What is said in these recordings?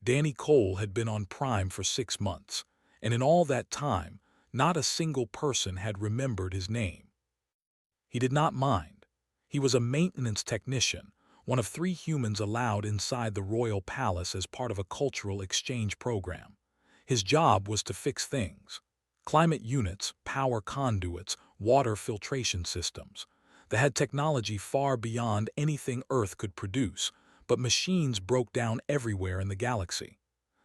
Danny Cole had been on Prime for 6 months, and in all that time, not a single person had remembered his name. He did not mind. He was a maintenance technician, one of 3 humans allowed inside the royal palace as part of a cultural exchange program. His job was to fix things: climate units, power conduits, water filtration systems. They had technology far beyond anything Earth could produce, but machines broke down everywhere in the galaxy.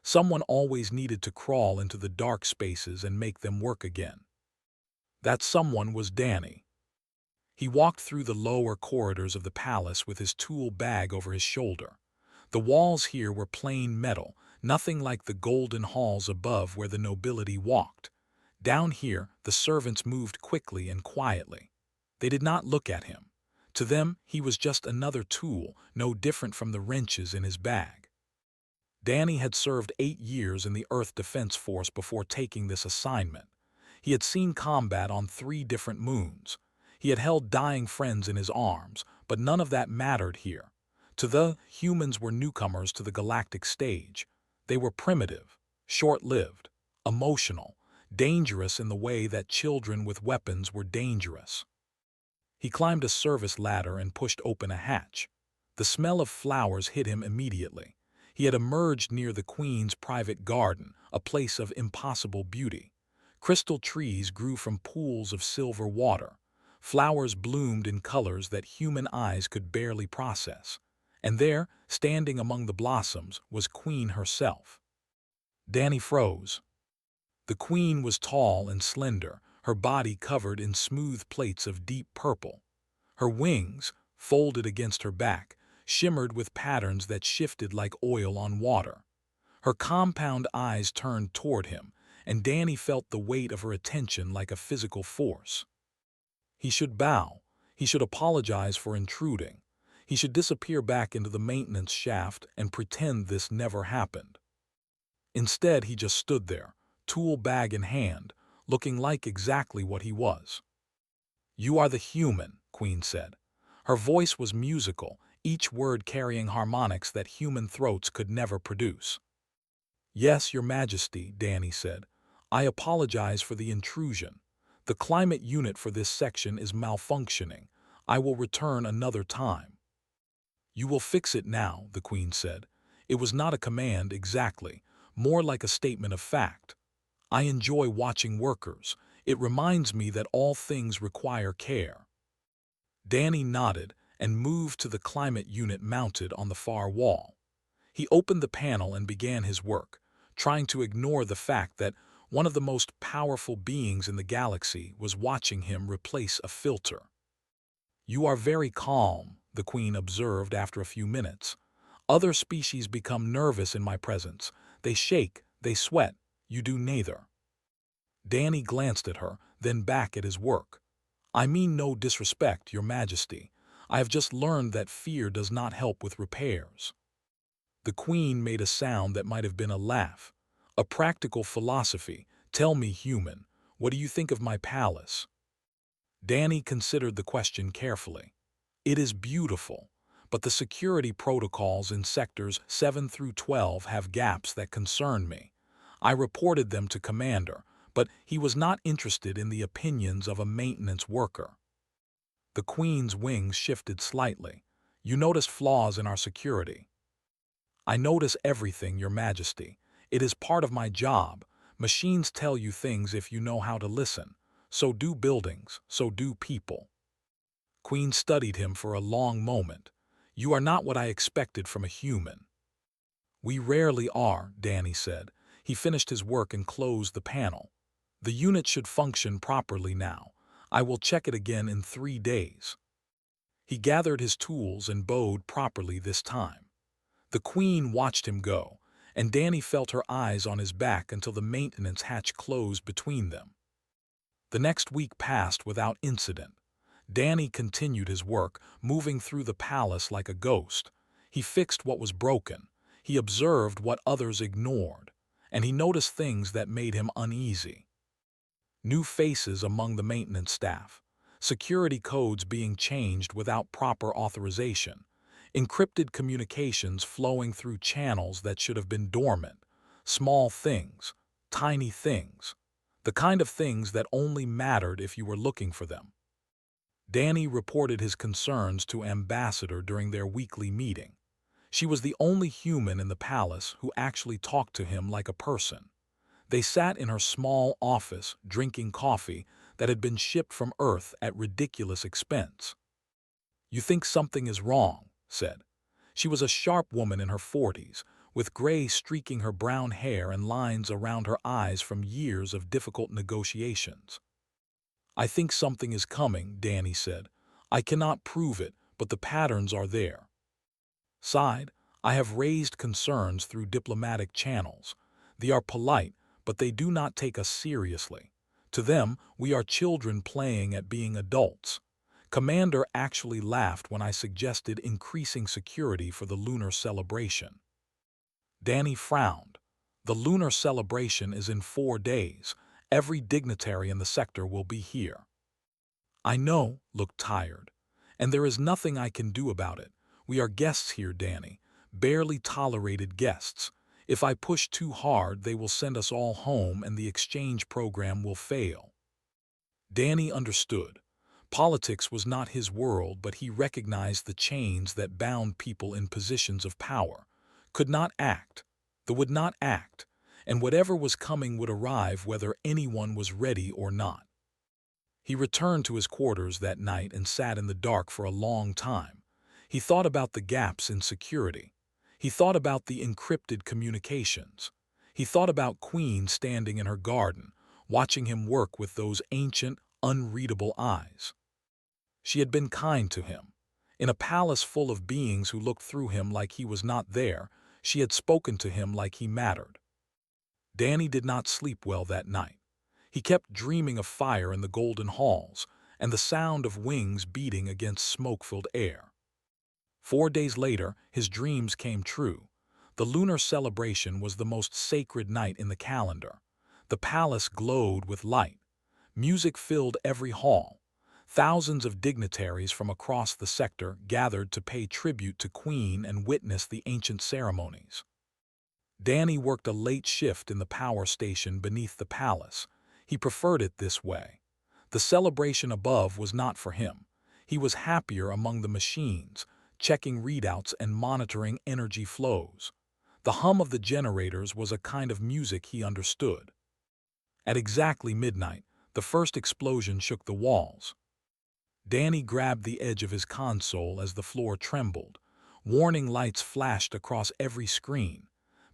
Someone always needed to crawl into the dark spaces and make them work again. That someone was Danny. He walked through the lower corridors of the palace with his tool bag over his shoulder. The walls here were plain metal, nothing like the golden halls above where the nobility walked. Down here, the servants moved quickly and quietly. They did not look at him. To them, he was just another tool, no different from the wrenches in his bag. Danny had served 8 years in the Earth Defense Force before taking this assignment. He had seen combat on 3 different moons. He had held dying friends in his arms, but none of that mattered here. To the humans were newcomers to the galactic stage. They were primitive, short-lived, emotional, dangerous in the way that children with weapons were dangerous. He climbed a service ladder and pushed open a hatch. The smell of flowers hit him immediately. He had emerged near the Queen's private garden, a place of impossible beauty. Crystal trees grew from pools of silver water. Flowers bloomed in colors that human eyes could barely process. And there, standing among the blossoms, was Queen herself. Danny froze. The Queen was tall and slender, her body covered in smooth plates of deep purple. Her wings, folded against her back, shimmered with patterns that shifted like oil on water. Her compound eyes turned toward him, and Danny felt the weight of her attention like a physical force. He should bow. He should apologize for intruding. He should disappear back into the maintenance shaft and pretend this never happened. Instead, he just stood there, tool bag in hand, looking like exactly what he was. "You are the human," Queen said. Her voice was musical, each word carrying harmonics that human throats could never produce. "Yes, Your Majesty," Danny said. "I apologize for the intrusion. The climate unit for this section is malfunctioning. I will return another time." "You will fix it now," the Queen said. It was not a command exactly, more like a statement of fact. "I enjoy watching workers. It reminds me that all things require care." Danny nodded and moved to the climate unit mounted on the far wall. He opened the panel and began his work, trying to ignore the fact that one of the most powerful beings in the galaxy was watching him replace a filter. "You are very calm," the Queen observed after a few minutes. "Other species become nervous in my presence. They shake, they sweat. You do neither." Danny glanced at her, then back at his work. "I mean no disrespect, Your Majesty. I have just learned that fear does not help with repairs." The Queen made a sound that might have been a laugh. "A practical philosophy. Tell me, human, what do you think of my palace?" Danny considered the question carefully. "It is beautiful, but the security protocols in sectors 7 through 12 have gaps that concern me. I reported them to Commander, but he was not interested in the opinions of a maintenance worker." The Queen's wings shifted slightly. "You noticed flaws in our security." "I notice everything, Your Majesty. It is part of my job. Machines tell you things if you know how to listen. So do buildings, so do people." Queen studied him for a long moment. "You are not what I expected from a human." "We rarely are," Danny said. He finished his work and closed the panel. "The unit should function properly now. I will check it again in 3 days." He gathered his tools and bowed properly this time. The Queen watched him go, and Danny felt her eyes on his back until the maintenance hatch closed between them. The next week passed without incident. Danny continued his work, moving through the palace like a ghost. He fixed what was broken. He observed what others ignored, and he noticed things that made him uneasy. New faces among the maintenance staff, security codes being changed without proper authorization. Encrypted communications flowing through channels that should have been dormant. Small things, tiny things, the kind of things that only mattered if you were looking for them. Danny reported his concerns to Ambassador during their weekly meeting. She was the only human in the palace who actually talked to him like a person. They sat in her small office drinking coffee that had been shipped from Earth at ridiculous expense. "You think something is wrong," said. She was a sharp woman in her 40s, with gray streaking her brown hair and lines around her eyes from years of difficult negotiations. "I think something is coming," Danny said. "I cannot prove it, but the patterns are there." Sighed, "I have raised concerns through diplomatic channels. They are polite, but they do not take us seriously. To them, we are children playing at being adults." Commander actually laughed when I suggested increasing security for the lunar celebration. Danny frowned. "The lunar celebration is in 4 days. Every dignitary in the sector will be here." "I know," looked tired. "And there is nothing I can do about it. We are guests here, Danny. Barely tolerated guests. If I push too hard, they will send us all home and the exchange program will fail." Danny understood. Politics was not his world, but he recognized the chains that bound people in positions of power. Could not act. They would not act. And whatever was coming would arrive whether anyone was ready or not. He returned to his quarters that night and sat in the dark for a long time. He thought about the gaps in security. He thought about the encrypted communications. He thought about Queen standing in her garden, watching him work with those ancient, unreadable eyes. She had been kind to him. In a palace full of beings who looked through him like he was not there, she had spoken to him like he mattered. Danny did not sleep well that night. He kept dreaming of fire in the golden halls and the sound of wings beating against smoke-filled air. 4 days later, his dreams came true. The lunar celebration was the most sacred night in the calendar. The palace glowed with light. Music filled every hall. Thousands of dignitaries from across the sector gathered to pay tribute to Queen and witness the ancient ceremonies. Danny worked a late shift in the power station beneath the palace. He preferred it this way. The celebration above was not for him. He was happier among the machines, checking readouts and monitoring energy flows. The hum of the generators was a kind of music he understood. At exactly midnight, the first explosion shook the walls. Danny grabbed the edge of his console as the floor trembled. Warning lights flashed across every screen.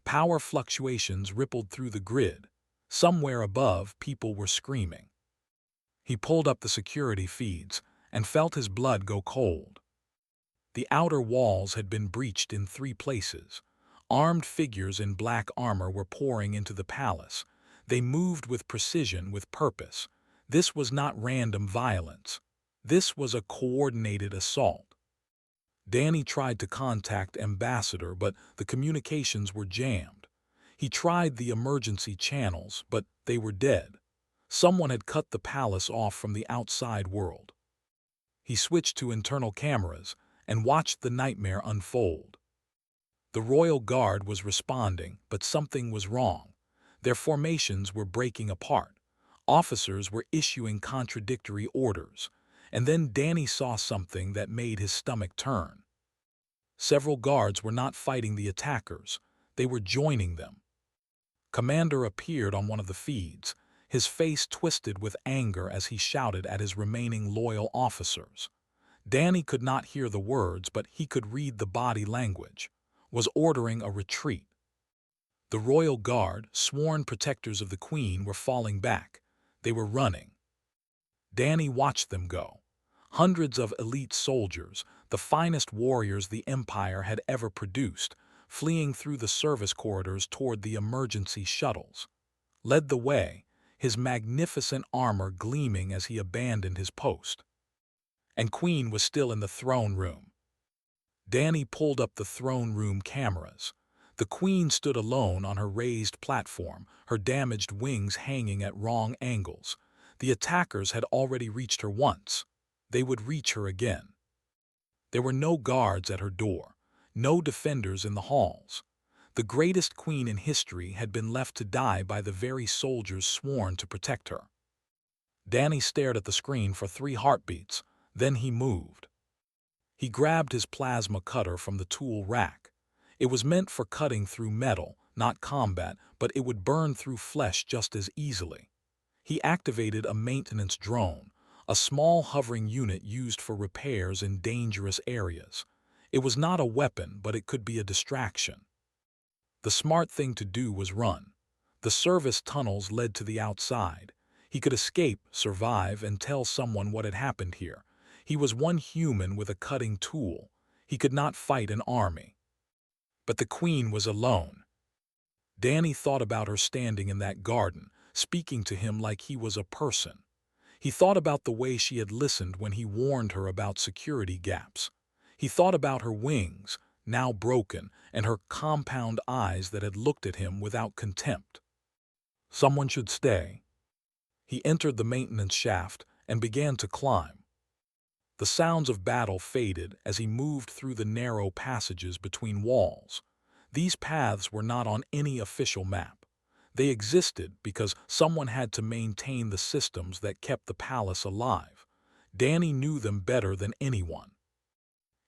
Power fluctuations rippled through the grid. Somewhere above, people were screaming. He pulled up the security feeds and felt his blood go cold. The outer walls had been breached in 3 places. Armed figures in black armor were pouring into the palace. They moved with precision, with purpose. This was not random violence. This was a coordinated assault. Danny tried to contact Ambassador, but the communications were jammed. He tried the emergency channels, but they were dead. Someone had cut the palace off from the outside world. He switched to internal cameras and watched the nightmare unfold. The Royal Guard was responding, but something was wrong. Their formations were breaking apart. Officers were issuing contradictory orders. And then Danny saw something that made his stomach turn. Several guards were not fighting the attackers. They were joining them. Commander appeared on one of the feeds, his face twisted with anger as he shouted at his remaining loyal officers. Danny could not hear the words, but he could read the body language. Was ordering a retreat. The Royal Guard, sworn protectors of the Queen, were falling back. They were running. Danny watched them go. Hundreds of elite soldiers, the finest warriors the Empire had ever produced, fleeing through the service corridors toward the emergency shuttles. Led the way, his magnificent armor gleaming as he abandoned his post. And Queen was still in the throne room. Danny pulled up the throne room cameras. The Queen stood alone on her raised platform, her damaged wings hanging at wrong angles. The attackers had already reached her once. They would reach her again. There were no guards at her door, no defenders in the halls. The greatest queen in history had been left to die by the very soldiers sworn to protect her. Danny stared at the screen for 3 heartbeats, then he moved. He grabbed his plasma cutter from the tool rack. It was meant for cutting through metal, not combat, but it would burn through flesh just as easily. He activated a maintenance drone, a small hovering unit used for repairs in dangerous areas. It was not a weapon, but it could be a distraction. The smart thing to do was run. The service tunnels led to the outside. He could escape, survive, and tell someone what had happened here. He was one human with a cutting tool. He could not fight an army. But the queen was alone. Danny thought about her standing in that garden, speaking to him like he was a person. He thought about the way she had listened when he warned her about security gaps. He thought about her wings, now broken, and her compound eyes that had looked at him without contempt. Someone should stay. He entered the maintenance shaft and began to climb. The sounds of battle faded as he moved through the narrow passages between walls. These paths were not on any official map. They existed because someone had to maintain the systems that kept the palace alive. Danny knew them better than anyone.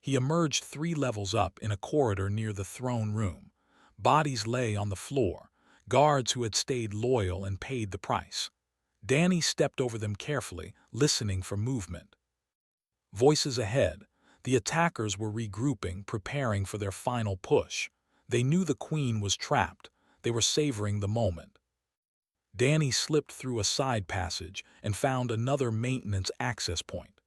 He emerged 3 levels up in a corridor near the throne room. Bodies lay on the floor, guards who had stayed loyal and paid the price. Danny stepped over them carefully, listening for movement. Voices ahead. The attackers were regrouping, preparing for their final push. They knew the queen was trapped. They were savoring the moment. Danny slipped through a side passage and found another maintenance access point.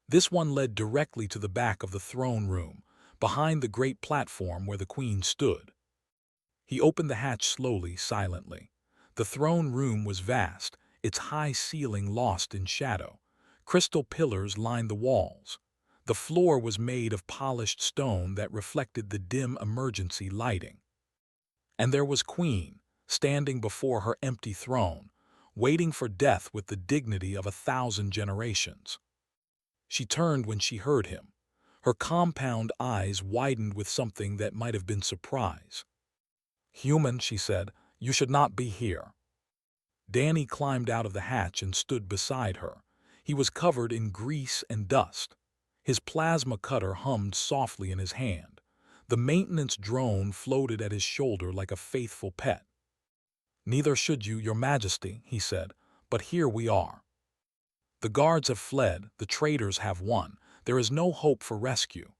This one led directly to the back of the throne room, behind the great platform where the queen stood. He opened the hatch slowly, silently. The throne room was vast, its high ceiling lost in shadow. Crystal pillars lined the walls. The floor was made of polished stone that reflected the dim emergency lighting. And there was Queen, standing before her empty throne, waiting for death with the dignity of 1,000 generations. She turned when she heard him. Her compound eyes widened with something that might have been surprise. "Human," she said, "you should not be here." Danny climbed out of the hatch and stood beside her. He was covered in grease and dust. His plasma cutter hummed softly in his hand. The maintenance drone floated at his shoulder like a faithful pet. "Neither should you, Your Majesty," he said, "but here we are. The guards have fled, the traitors have won. There is no hope for rescue."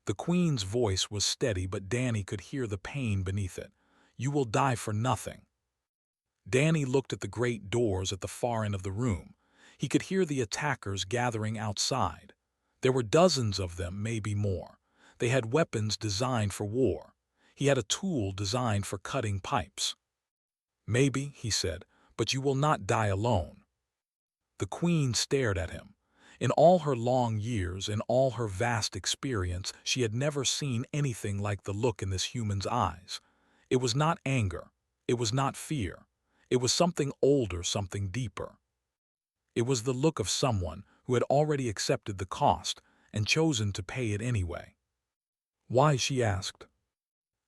The Queen's voice was steady, but Danny could hear the pain beneath it. "You will die for nothing." Danny looked at the great doors at the far end of the room. He could hear the attackers gathering outside. There were dozens of them, maybe more. They had weapons designed for war. He had a tool designed for cutting pipes. "Maybe," he said, "but you will not die alone." The Queen stared at him. In all her long years, in all her vast experience, she had never seen anything like the look in this human's eyes. It was not anger. It was not fear. It was something older, something deeper. It was the look of someone who had already accepted the cost and chosen to pay it anyway. "Why?" she asked.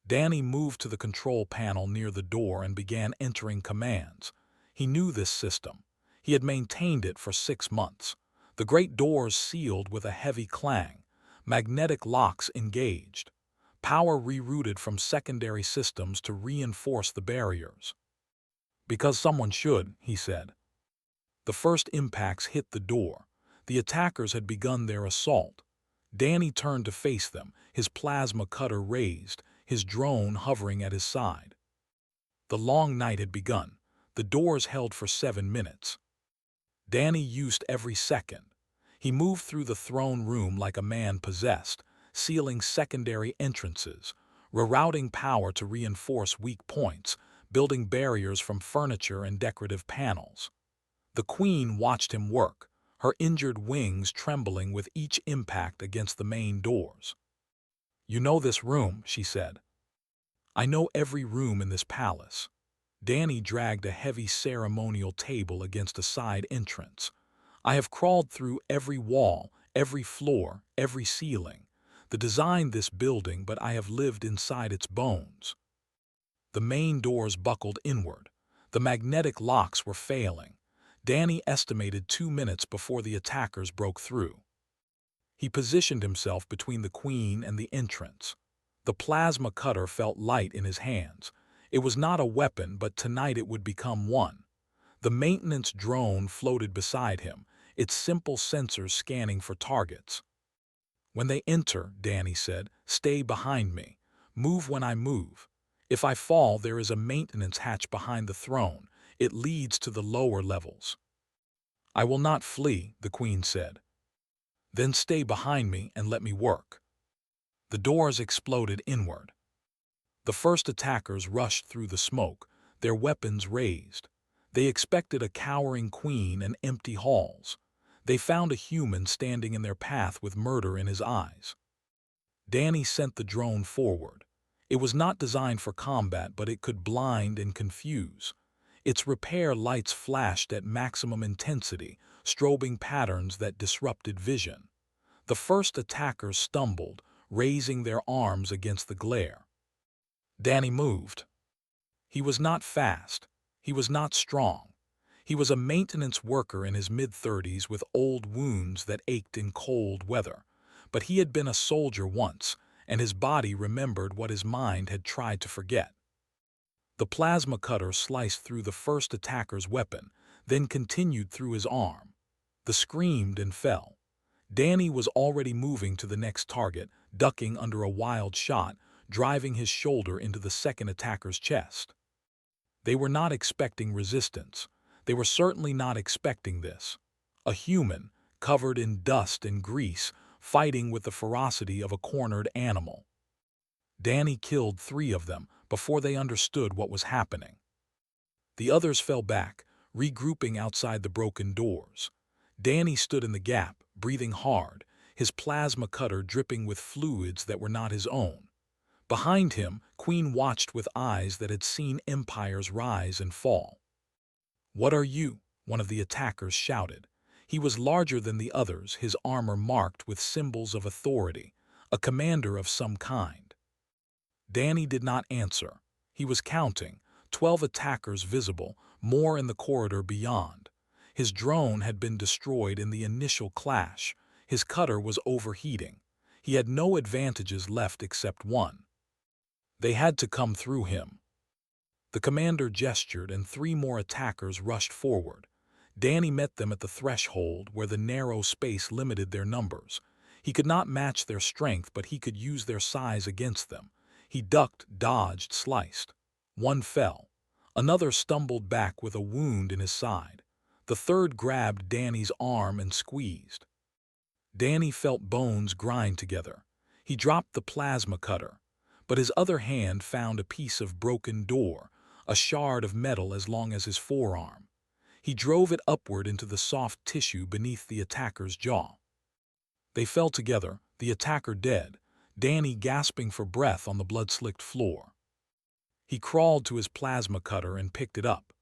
Danny moved to the control panel near the door and began entering commands. He knew this system. He had maintained it for 6 months. The great doors sealed with a heavy clang. Magnetic locks engaged. Power rerouted from secondary systems to reinforce the barriers. "Because someone should," he said. The first impacts hit the door. The attackers had begun their assault. Danny turned to face them, his plasma cutter raised, his drone hovering at his side. The long night had begun. The doors held for 7 minutes. Danny used every second. He moved through the throne room like a man possessed, sealing secondary entrances, rerouting power to reinforce weak points, building barriers from furniture and decorative panels. The Queen watched him work, her injured wings trembling with each impact against the main doors. "You know this room," she said. "I know every room in this palace." Danny dragged a heavy ceremonial table against a side entrance. "I have crawled through every wall, every floor, every ceiling. The design this building, but I have lived inside its bones. The main doors buckled inward. The magnetic locks were failing. Danny estimated 2 minutes before the attackers broke through. He positioned himself between the Queen and the entrance. The plasma cutter felt light in his hands. It was not a weapon, but tonight it would become one. The maintenance drone floated beside him, its simple sensors scanning for targets. "When they enter," Danny said, "stay behind me. Move when I move. If I fall, there is a maintenance hatch behind the throne. It leads to the lower levels." "I will not flee," the Queen said. "Then stay behind me and let me work." The doors exploded inward. The first attackers rushed through the smoke, their weapons raised. They expected a cowering queen and empty halls. They found a human standing in their path with murder in his eyes. Danny sent the drone forward. It was not designed for combat, but it could blind and confuse. Its repair lights flashed at maximum intensity, strobing patterns that disrupted vision. The first attackers stumbled, raising their arms against the glare. Danny moved. He was not fast. He was not strong. He was a maintenance worker in his mid-30s with old wounds that ached in cold weather. But he had been a soldier once, and his body remembered what his mind had tried to forget. The plasma cutter sliced through the first attacker's weapon, then continued through his arm. The screamed and fell. Danny was already moving to the next target, ducking under a wild shot, driving his shoulder into the second attacker's chest. They were not expecting resistance. They were certainly not expecting this. A human, covered in dust and grease, fighting with the ferocity of a cornered animal. Danny killed 3 of them before they understood what was happening. The others fell back, regrouping outside the broken doors. Danny stood in the gap, breathing hard, his plasma cutter dripping with fluids that were not his own. Behind him, Queen watched with eyes that had seen empires rise and fall. "What are you?" one of the attackers shouted. He was larger than the others, his armor marked with symbols of authority, a commander of some kind. Danny did not answer. He was counting, 12 attackers visible, more in the corridor beyond. His drone had been destroyed in the initial clash. His cutter was overheating. He had no advantages left except one. They had to come through him. The commander gestured and 3 more attackers rushed forward. Danny met them at the threshold where the narrow space limited their numbers. He could not match their strength, but he could use their size against them. He ducked, dodged, sliced. One fell. Another stumbled back with a wound in his side. The third grabbed Danny's arm and squeezed. Danny felt bones grind together. He dropped the plasma cutter, but his other hand found a piece of broken door, a shard of metal as long as his forearm. He drove it upward into the soft tissue beneath the attacker's jaw. They fell together, the attacker dead, Danny gasping for breath on the blood-slicked floor. He crawled to his plasma cutter and picked it up.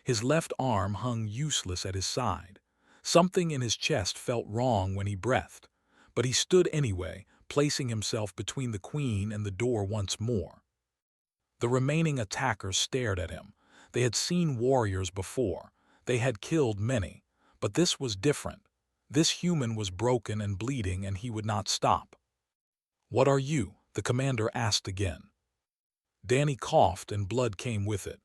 His left arm hung useless at his side. Something in his chest felt wrong when he breathed, but he stood anyway, placing himself between the Queen and the door once more. The remaining attackers stared at him. They had seen warriors before. They had killed many, but this was different. This human was broken and bleeding, and he would not stop. "What are you?" the commander asked again. Danny coughed and blood came with it.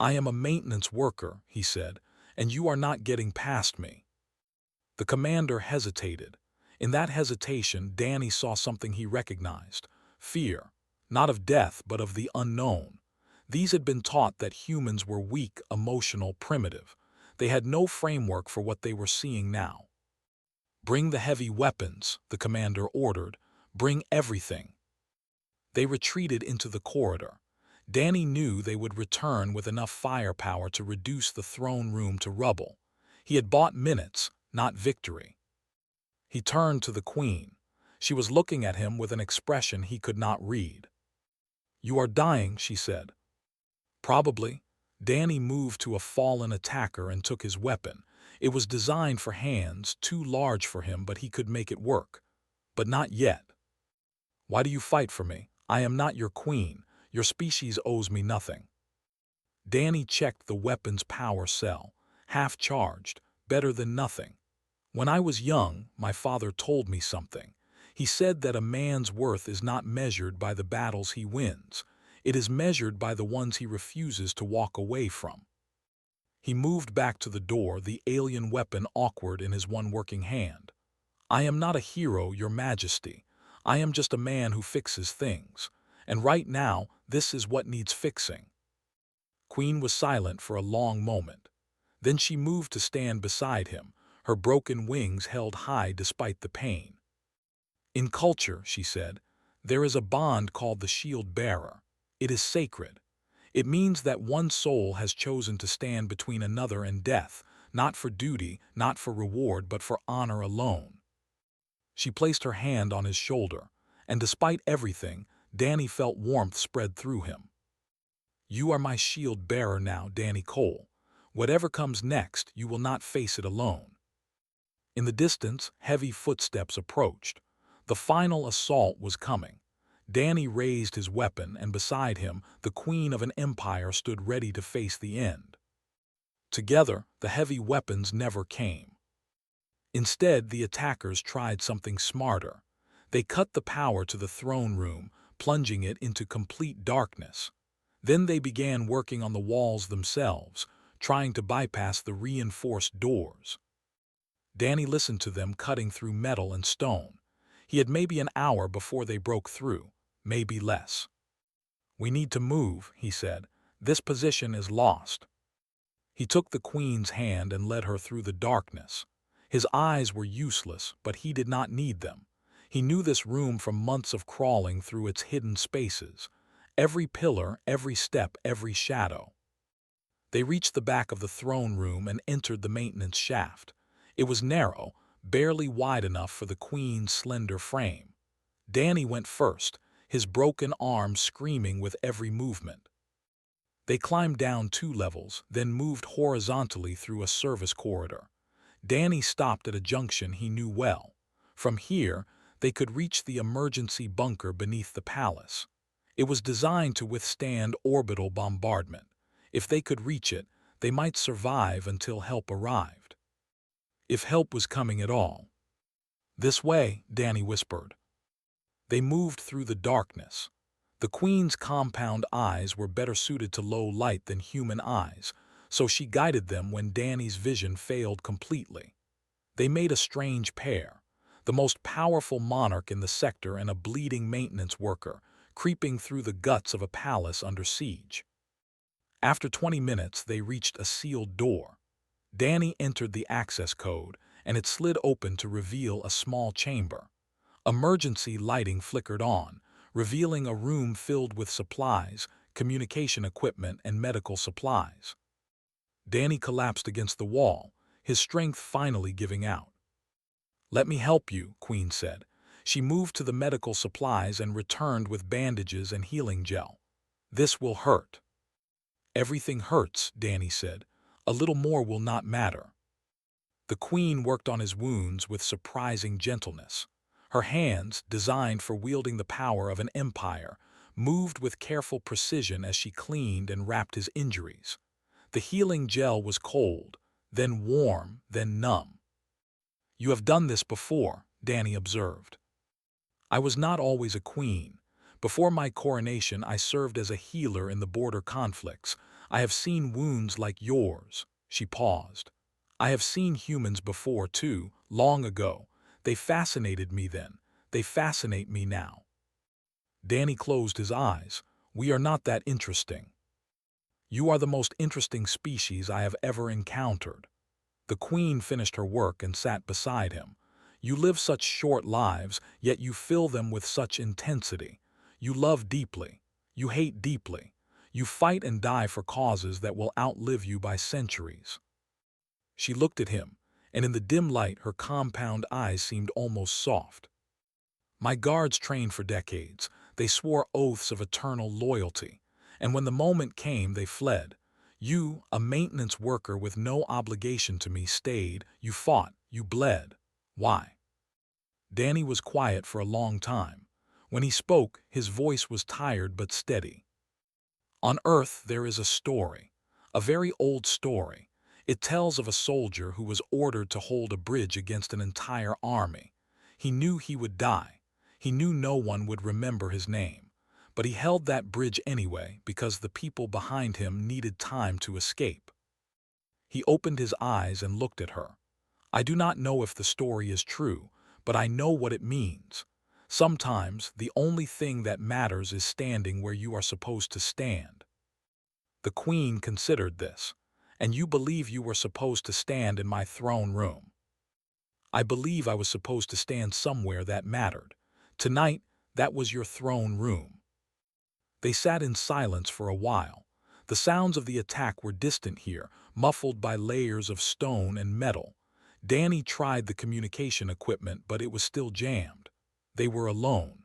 "I am a maintenance worker," he said, "and you are not getting past me." The commander hesitated. In that hesitation, Danny saw something he recognized: fear, not of death, but of the unknown. These had been taught that humans were weak, emotional, primitive. They had no framework for what they were seeing now. "Bring the heavy weapons," the commander ordered. "Bring everything." They retreated into the corridor. Danny knew they would return with enough firepower to reduce the throne room to rubble. He had bought minutes, not victory. He turned to the Queen. She was looking at him with an expression he could not read. "You are dying," she said. "Probably." Danny moved to a fallen attacker and took his weapon. It was designed for hands, too large for him, but he could make it work. But not yet. Why do you fight for me? I am not your queen. Your species owes me nothing. Danny checked the weapon's power cell. Half charged, better than nothing. When I was young, my father told me something. He said that a man's worth is not measured by the battles he wins. It is measured by the ones he refuses to walk away from. He moved back to the door, the alien weapon awkward in his one working hand. I am not a hero, Your Majesty. I am just a man who fixes things. And right now, this is what needs fixing. Queen was silent for a long moment. Then she moved to stand beside him, her broken wings held high despite the pain. In culture, she said, there is a bond called the shield bearer. It is sacred. It means that one soul has chosen to stand between another and death, not for duty, not for reward, but for honor alone. She placed her hand on his shoulder, and despite everything, Danny felt warmth spread through him. You are my shield bearer now, Danny Cole. Whatever comes next, you will not face it alone. In the distance, heavy footsteps approached. The final assault was coming. Danny raised his weapon, and beside him, the queen of an empire stood ready to face the end. Together, the heavy weapons never came. Instead, the attackers tried something smarter. They cut the power to the throne room, plunging it into complete darkness. Then they began working on the walls themselves, trying to bypass the reinforced doors. Danny listened to them cutting through metal and stone. He had maybe an hour before they broke through, maybe less. We need to move, he said. This position is lost. He took the queen's hand and led her through the darkness. His eyes were useless, but he did not need them. He knew this room from months of crawling through its hidden spaces. Every pillar, every step, every shadow. They reached the back of the throne room and entered the maintenance shaft. It was narrow, barely wide enough for the queen's slender frame. Danny went first, his broken arm screaming with every movement. They climbed down 2 levels, then moved horizontally through a service corridor. Danny stopped at a junction he knew well. From here, they could reach the emergency bunker beneath the palace. It was designed to withstand orbital bombardment. If they could reach it, they might survive until help arrived. If help was coming at all. This way, Danny whispered. They moved through the darkness. The queen's compound eyes were better suited to low light than human eyes, so she guided them when Danny's vision failed completely. They made a strange pair, the most powerful monarch in the sector and a bleeding maintenance worker, creeping through the guts of a palace under siege. After 20 minutes, they reached a sealed door. Danny entered the access code, and it slid open to reveal a small chamber. Emergency lighting flickered on, revealing a room filled with supplies, communication equipment, and medical supplies. Danny collapsed against the wall, his strength finally giving out. Let me help you, Queen said. She moved to the medical supplies and returned with bandages and healing gel. This will hurt. Everything hurts, Danny said. A little more will not matter. The Queen worked on his wounds with surprising gentleness. Her hands, designed for wielding the power of an empire, moved with careful precision as she cleaned and wrapped his injuries. The healing gel was cold, then warm, then numb. You have done this before, Danny observed. I was not always a queen. Before my coronation, I served as a healer in the border conflicts. I have seen wounds like yours. She paused. I have seen humans before, too, long ago. They fascinated me then. They fascinate me now. Danny closed his eyes. We are not that interesting. You are the most interesting species I have ever encountered. The Queen finished her work and sat beside him. You live such short lives, yet you fill them with such intensity. You love deeply. You hate deeply. You fight and die for causes that will outlive you by centuries. She looked at him, and in the dim light her compound eyes seemed almost soft. My guards trained for decades. They swore oaths of eternal loyalty, and when the moment came, they fled. You, a maintenance worker with no obligation to me, stayed. You fought. You bled. Why? Danny was quiet for a long time. When he spoke, his voice was tired but steady. On Earth there is a story, a very old story. It tells of a soldier who was ordered to hold a bridge against an entire army. He knew he would die. He knew no one would remember his name. But he held that bridge anyway because the people behind him needed time to escape. He opened his eyes and looked at her. I do not know if the story is true, but I know what it means. Sometimes the only thing that matters is standing where you are supposed to stand. The Queen considered this. And you believe you were supposed to stand in my throne room. I believe I was supposed to stand somewhere that mattered. Tonight, that was your throne room. They sat in silence for a while. The sounds of the attack were distant here, muffled by layers of stone and metal. Danny tried the communication equipment, but it was still jammed. They were alone.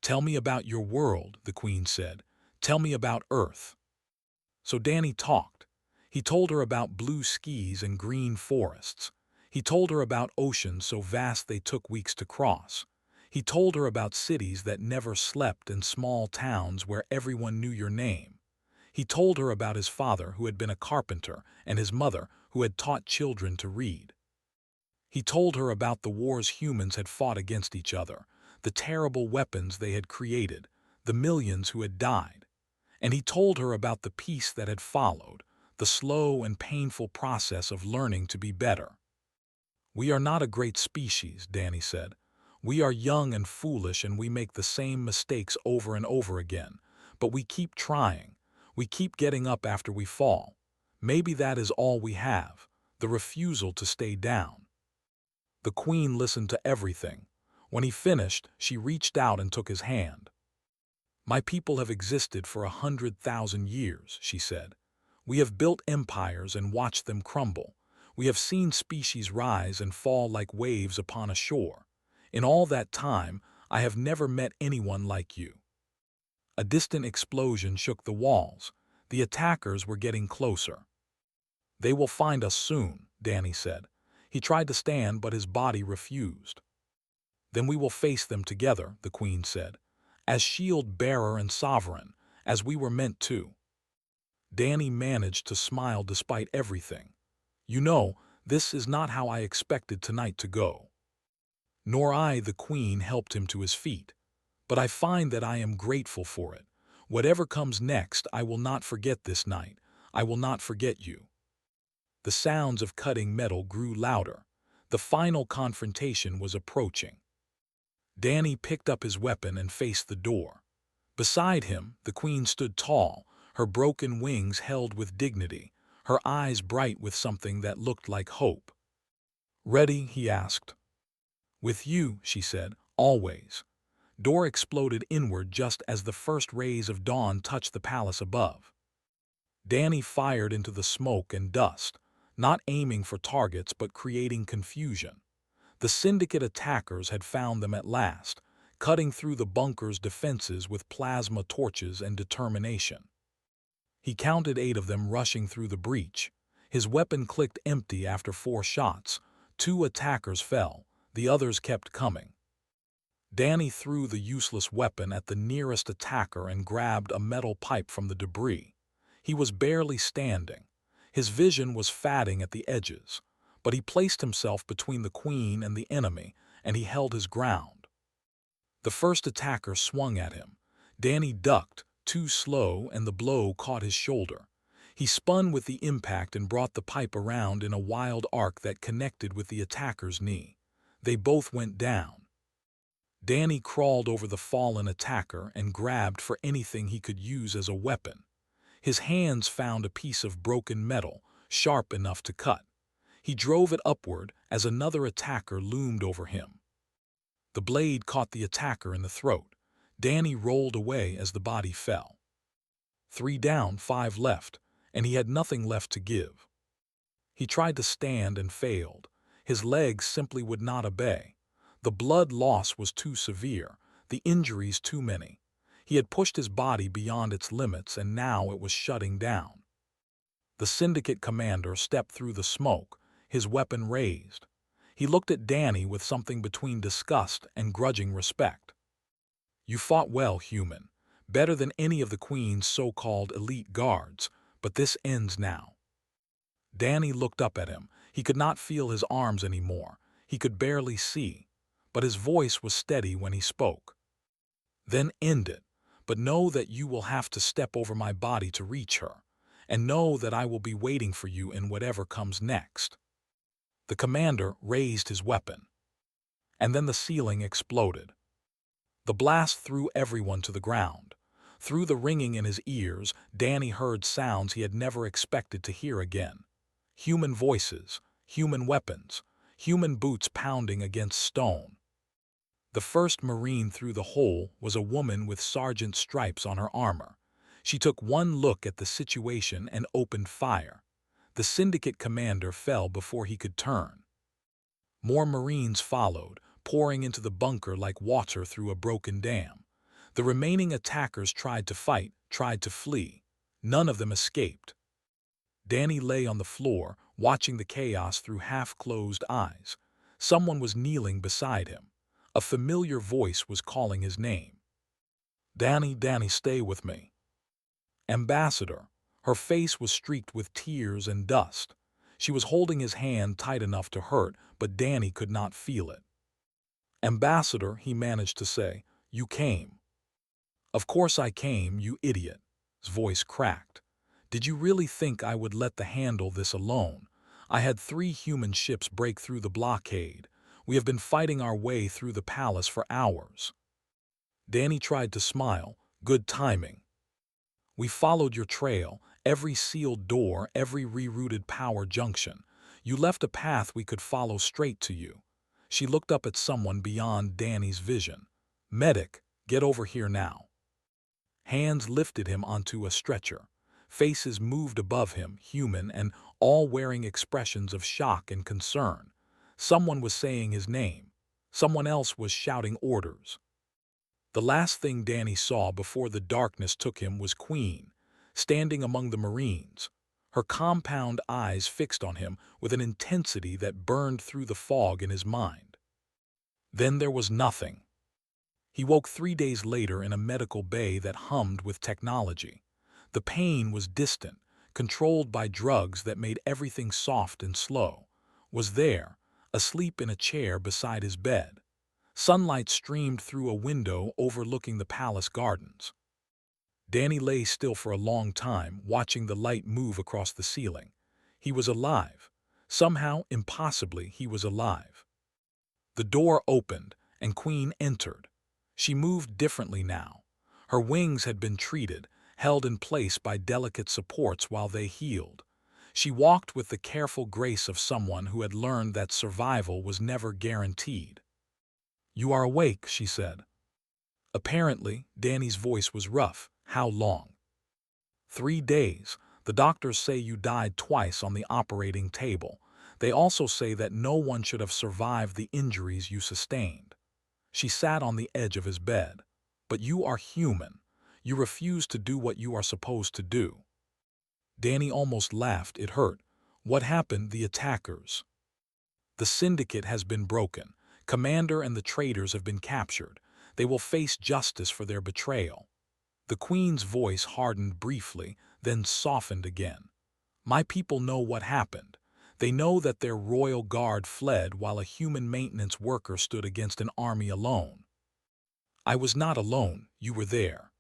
Tell me about your world, the Queen said. Tell me about Earth. So Danny talked. He told her about blue skies and green forests. He told her about oceans so vast they took weeks to cross. He told her about cities that never slept and small towns where everyone knew your name. He told her about his father who had been a carpenter and his mother who had taught children to read. He told her about the wars humans had fought against each other, the terrible weapons they had created, the millions who had died. And he told her about the peace that had followed, the slow and painful process of learning to be better. We are not a great species, Danny said. We are young and foolish and we make the same mistakes over and over again. But we keep trying. We keep getting up after we fall. Maybe that is all we have, the refusal to stay down. The Queen listened to everything. When he finished, she reached out and took his hand. My people have existed for 100,000 years, she said. We have built empires and watched them crumble. We have seen species rise and fall like waves upon a shore. In all that time, I have never met anyone like you. A distant explosion shook the walls. The attackers were getting closer. They will find us soon, Danny said. He tried to stand, but his body refused. Then we will face them together, the Queen said, as shield-bearer and sovereign, as we were meant to. Danny managed to smile despite everything. You know, this is not how I expected tonight to go. Nor I, the Queen, helped him to his feet. But I find that I am grateful for it. Whatever comes next, I will not forget this night. I will not forget you. The sounds of cutting metal grew louder. The final confrontation was approaching. Danny picked up his weapon and faced the door. Beside him, the Queen stood tall, her broken wings held with dignity, her eyes bright with something that looked like hope. Ready? He asked. With you, she said, always. Door exploded inward just as the first rays of dawn touched the palace above. Danny fired into the smoke and dust, not aiming for targets but creating confusion. The syndicate attackers had found them at last, cutting through the bunker's defenses with plasma torches and determination. He counted 8 of them rushing through the breach. His weapon clicked empty after 4 shots. 2 attackers fell, the others kept coming. Danny threw the useless weapon at the nearest attacker and grabbed a metal pipe from the debris. He was barely standing. His vision was fading at the edges, but he placed himself between the Queen and the enemy, and he held his ground. The first attacker swung at him. Danny ducked, too slow, and the blow caught his shoulder. He spun with the impact and brought the pipe around in a wild arc that connected with the attacker's knee. They both went down. Danny crawled over the fallen attacker and grabbed for anything he could use as a weapon. His hands found a piece of broken metal, sharp enough to cut. He drove it upward as another attacker loomed over him. The blade caught the attacker in the throat. Danny rolled away as the body fell. 3 down, 5 left, and he had nothing left to give. He tried to stand and failed. His legs simply would not obey. The blood loss was too severe, the injuries too many. He had pushed his body beyond its limits and now it was shutting down. The syndicate commander stepped through the smoke, his weapon raised. He looked at Danny with something between disgust and grudging respect. You fought well, human. Better than any of the Queen's so-called elite guards, but this ends now." Danny looked up at him. He could not feel his arms anymore. He could barely see, but his voice was steady when he spoke. "Then end it, but know that you will have to step over my body to reach her, and know that I will be waiting for you in whatever comes next." The commander raised his weapon, and then the ceiling exploded. The blast threw everyone to the ground. Through the ringing in his ears, Danny heard sounds he had never expected to hear again. Human voices, human weapons, human boots pounding against stone. The first Marine through the hole was a woman with sergeant stripes on her armor. She took one look at the situation and opened fire. The syndicate commander fell before he could turn. More Marines followed, pouring into the bunker like water through a broken dam. The remaining attackers tried to fight, tried to flee. None of them escaped. Danny lay on the floor, watching the chaos through half-closed eyes. Someone was kneeling beside him. A familiar voice was calling his name. "Danny, Danny, stay with me." Ambassador. Her face was streaked with tears and dust. She was holding his hand tight enough to hurt, but Danny could not feel it. "Ambassador," he managed to say, "you came." "Of course I came, you idiot." His voice cracked. "Did you really think I would let the handle this alone? I had 3 human ships break through the blockade. We have been fighting our way through the palace for hours." Danny tried to smile. "Good timing. We followed your trail, every sealed door, every rerouted power junction. You left a path we could follow straight to you." She looked up at someone beyond Danny's vision. "Medic, get over here now." Hands lifted him onto a stretcher. Faces moved above him, human and all wearing expressions of shock and concern. Someone was saying his name. Someone else was shouting orders. The last thing Danny saw before the darkness took him was Queen, standing among the Marines, her compound eyes fixed on him with an intensity that burned through the fog in his mind. Then there was nothing. He woke 3 days later in a medical bay that hummed with technology. The pain was distant, controlled by drugs that made everything soft and slow. Was there, asleep in a chair beside his bed. Sunlight streamed through a window overlooking the palace gardens. Danny lay still for a long time, watching the light move across the ceiling. He was alive. Somehow, impossibly, he was alive. The door opened, and Queen entered. She moved differently now. Her wings had been treated, held in place by delicate supports while they healed. She walked with the careful grace of someone who had learned that survival was never guaranteed. "You are awake," she said. Apparently, Danny's voice was rough. "How long?" 3 days. The doctors say you died twice on the operating table. They also say that no one should have survived the injuries you sustained." She sat on the edge of his bed. "But you are human. You refuse to do what you are supposed to do." Danny almost laughed. It hurt. "What happened? The attackers." "The syndicate has been broken. Commander and the traitors have been captured. They will face justice for their betrayal." The Queen's voice hardened briefly, then softened again. "My people know what happened. They know that their royal guard fled while a human maintenance worker stood against an army alone. I was not alone. You were there.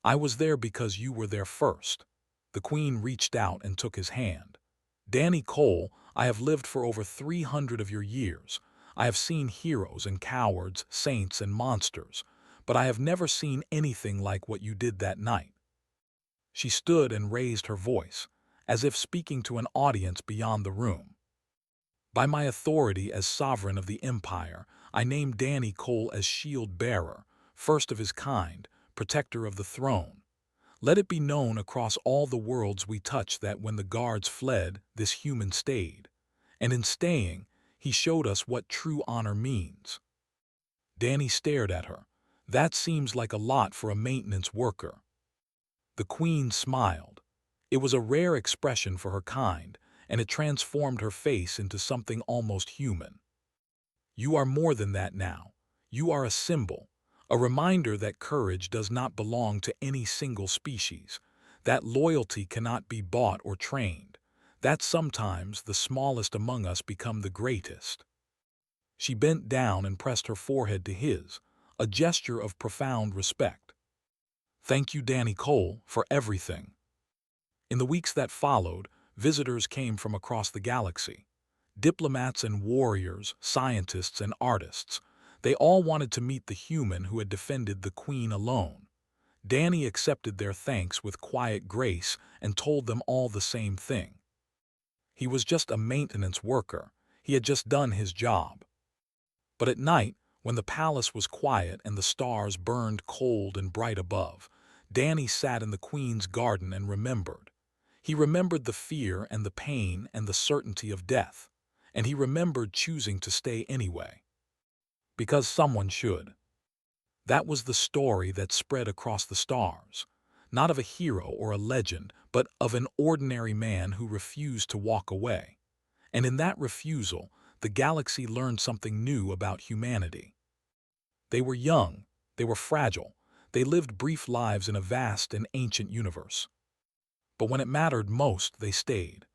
I was there because you were there first." The Queen reached out and took his hand. "Danny Cole, I have lived for over 300 of your years. I have seen heroes and cowards, saints and monsters, but I have never seen anything like what you did that night." She stood and raised her voice, as if speaking to an audience beyond the room. "By my authority as sovereign of the Empire, I name Danny Cole as shield bearer, first of his kind, protector of the throne. Let it be known across all the worlds we touch that when the guards fled, this human stayed. And in staying, he showed us what true honor means." Danny stared at her. "That seems like a lot for a maintenance worker." The Queen smiled. It was a rare expression for her kind, and it transformed her face into something almost human. "You are more than that now. You are a symbol, A reminder that courage does not belong to any single species, that loyalty cannot be bought or trained, that sometimes the smallest among us become the greatest. She bent down and pressed her forehead to his, a gesture of profound respect. Thank you, Danny Cole, for everything. In the weeks that followed, visitors came from across the galaxy. Diplomats and warriors, scientists and artists. They all wanted to meet the human who had defended the Queen alone. Danny accepted their thanks with quiet grace and told them all the same thing. He was just a maintenance worker. He had just done his job. But at night, when the palace was quiet and the stars burned cold and bright above, Danny sat in the Queen's garden and remembered. He remembered the fear and the pain and the certainty of death, and he remembered choosing to stay anyway. Because someone should. That was the story that spread across the stars, not of a hero or a legend, but of an ordinary man who refused to walk away. And in that refusal, the galaxy learned something new about humanity. They were young, they were fragile, they lived brief lives in a vast and ancient universe. But when it mattered most, they stayed.